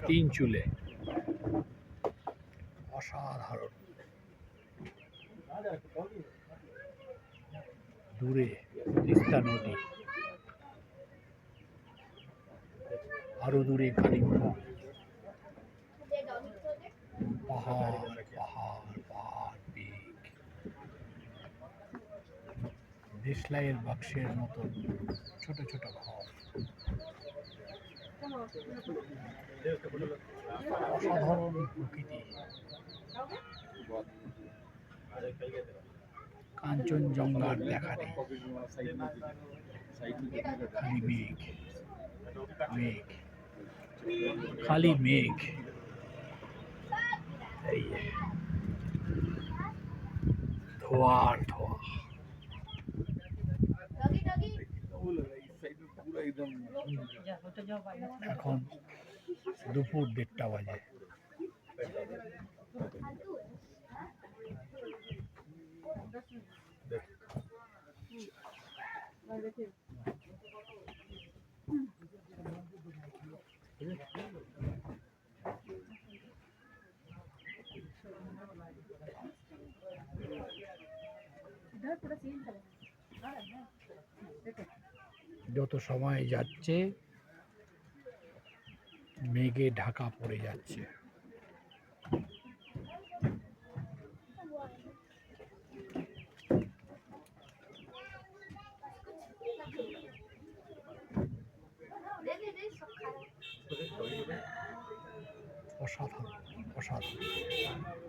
তিন চুলে অসাধারণ। দূরে তিস্তা নদী, আরো দূরে কালিম্পং, পাহাড় পাহাড় পাহাড়, পিক, দেশলাইয়ের বাক্সের মতো ছোট ছোট ঘর, অসাধারণ প্রকৃতি, কাঞ্চনজঙ্ঘার দেখা নেই, খালি মেঘ মেঘ, খালি মেঘ। এই ধোয়ার ধোয়া। এখন দুপুর 1:30 বাজে। যত সময় যাচ্ছে মেঘে ঢাকা পড়ে যাচ্ছে। অসাধারণ অসাধারণ।